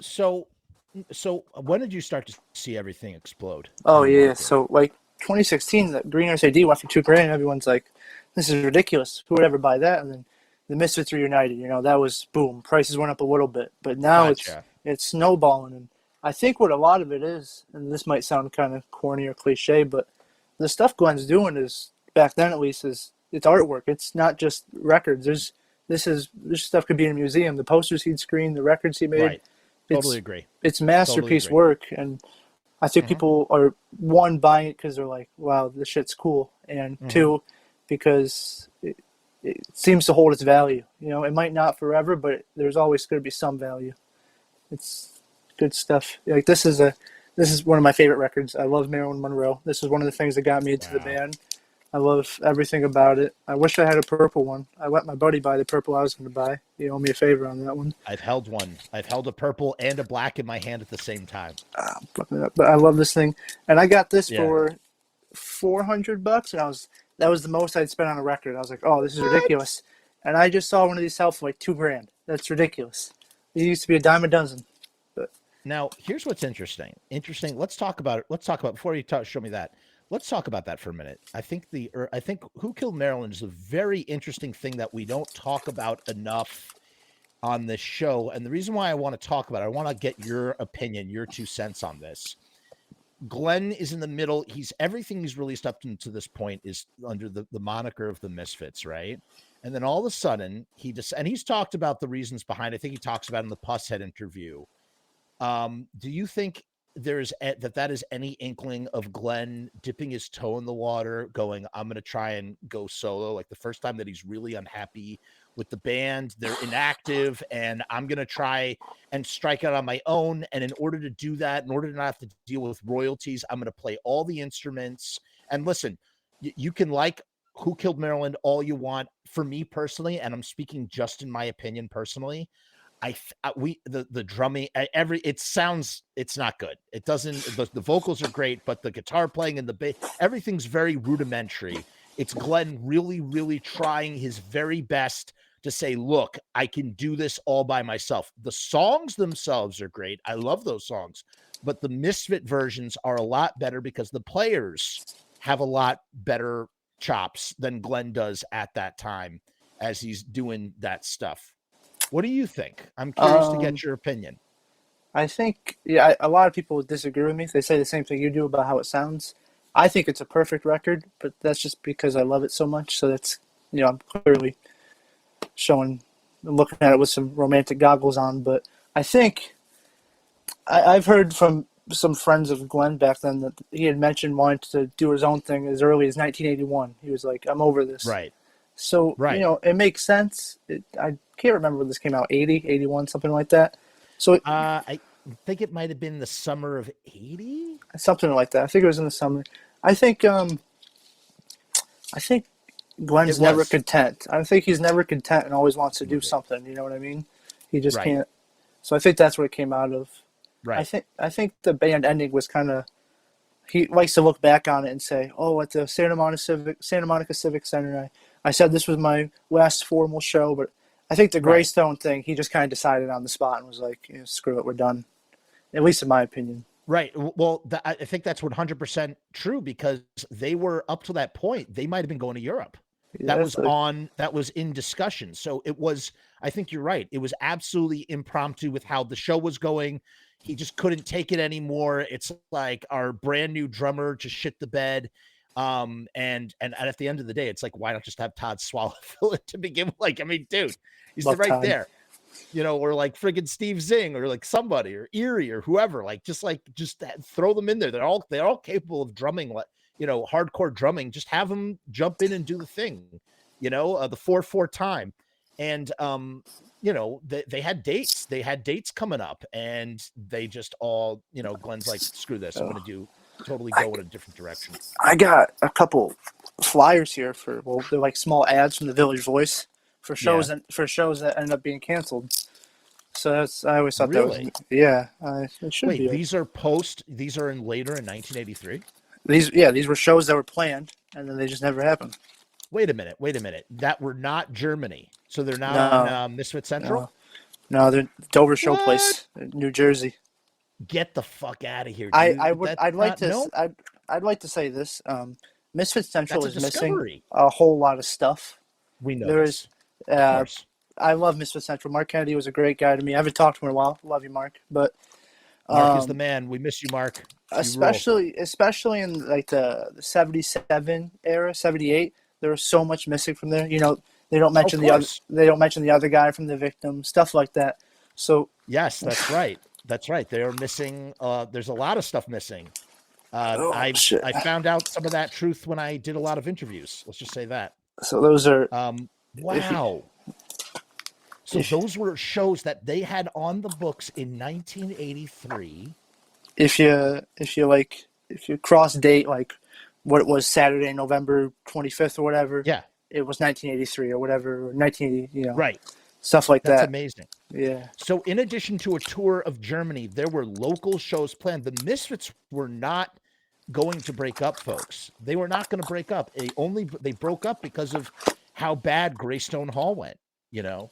So, so when did you start to see everything explode Oh in the yeah, market? so like 2016, the Green Earth AD went for 2 grand. Everyone's like, "This is ridiculous. Who would ever buy that?" And then the Misfits reunited. That was boom. Prices went up a little bit, but now it's Gotcha. it's snowballing. And I think what a lot of it is, and this might sound kind of corny or cliche, but the stuff Glenn's doing is back then at least is it's artwork. It's not just records. This stuff could be in a museum. The posters he'd screen, the records he made, Right. Totally it's agree. it's Totally masterpiece agree. work. And I think Hmm. people are one buying it because they're like, "Wow, this shit's cool," and Hmm. two, because it seems to hold its value. It might not forever, but there's always going to be some value. It's good stuff. Like this is one of my favorite records. I love Marilyn Monroe. This is one of the things that got me into the Wow. band. I love everything about it. I wish I had a purple one. I let my buddy buy the purple I was going to buy. He owed me a favor on that one. I've held one. I've held a purple and a black in my hand at the same time. But I love this thing, and I got this Yeah. for $400, and that was the most I'd spent on a record. I was like, oh, this is What? ridiculous, and I just saw one of these sell for like 2 grand. That's ridiculous. It used to be a dime a dozen, but Now, here's what's interesting. Interesting. Let's talk about it. Let's talk about before you show me that. Let's talk about that for a minute. I think Who Killed Marilyn is a very interesting thing that we don't talk about enough on this show. And the reason why I want to talk about it, I want to get your opinion, your 2 cents on this. Glenn is in the middle. He's everything he's released up to this point is under the moniker of the Misfits, right? And then all of a sudden, and he's talked about the reasons behind it. I think he talks about it in the Pusshead interview. Do you think that is any inkling of Glenn dipping his toe in the water, going, I'm going to try and go solo? Like the first time that he's really unhappy with the band, they're inactive, and I'm going to try and strike out on my own. And in order to do that, in order to not have to deal with royalties, I'm going to play all the instruments. And listen, you can like Who Killed Maryland all you want. For me personally, and I'm speaking just in my opinion personally, we the drumming it's not good. It doesn't the vocals are great, but the guitar playing and the bass, everything's very rudimentary. It's Glenn really trying his very best to say, look, I can do this all by myself. The songs themselves are great. I love those songs, but the Misfit versions are a lot better because the players have a lot better chops than Glenn does at that time as he's doing that stuff. What do you think? I'm curious to um, get your opinion. I think yeah, a lot of people disagree with me. They say the same thing you do about how it sounds. I think it's a perfect record, but that's just because I love it so much. So I'm clearly showing, looking at it with some romantic goggles on. But I think I've heard from some friends of Glenn back then that he had mentioned wanting to do his own thing as early as 1981. He was like, "I'm over this." Right. So Right. it makes sense. I can't remember when this came out, 80, 81, something like that. So I think it might have been the summer of 80. something like that. I think it was in the summer. I think I think It Glenn's never was. content. I think he's never content and always wants to do Movie. something. You know what I mean? He just Right. can't. So I think that's what it came out of. I Right. think I think the band ending was kind of. He likes to look back on it and say, "Oh, at the Santa Monica Civic Center, I said this was my last formal show." But I think the Right. Greystone thing, he just kind of decided on the spot and was like, "Screw it, we're done." At least in my opinion. Right. Well, I think that's 100% true because they were up to that point. They might have been going to Europe. Yeah, that's like, That was in discussion. So it was, I think you're right. It was absolutely impromptu with how the show was going. He just couldn't take it anymore. It's like our brand new drummer just shit the bed. And at the end of the day, it's like, why not just have Todd Swallow fill it to begin with? Like, I mean, dude, he's love right Todd. there, or like friggin' Steve Zing or like somebody or Eerie or whoever, just throw them in there. They're all capable of drumming, hardcore drumming. Just have them jump in and do the thing, the 4/4 time. And, they had dates coming up and they just all, Glenn's like, screw this. I'm Oh. going to totally I, go in a different direction. I got a couple flyers here they're like small ads from the Village Voice Yeah. for shows that end up being canceled. So I always thought that was Really? yeah, it should Wait, be. these are in later in 1983. These were shows that were planned and then they just never happened. Wait a minute. That were not Germany. So they're not on No, Misfit Central? no. No, the Dover What? Showplace, New Jersey. Get the fuck out of here, I dude. would That's I'd like not to no. I'd like to say this. Misfits Central That's a is missing discovery. a whole lot of stuff. We know There is, this, of uh, course. I love Misfits Central. Mark Kennedy was a great guy to me. I haven't talked to him in a while. Love you, Mark. But Mark is the um, man. We miss you, Mark. You rule. especially in like the 77 era, 78, there was so much missing from there. You know, Of course. they don't mention the other guy from the victim, stuff like that. So Yes, that's right. That's right. They are missing. There's a lot of stuff missing. oh shit. I found out some of that truth when I did a lot of interviews. Let's just say that. So those are if you, Wow. So if those were shows that they had on the books in 1983. if you cross date like what it was Saturday, November 25th or whatever, Yeah, it was 1983 or whatever, or 1980, right. stuff like That's that. amazing. Yeah. So, in addition to a tour of Germany, there were local shows planned. The Misfits were not going to break up, folks. They were not going to break up. They broke up because of how bad Graystone Hall went. You know,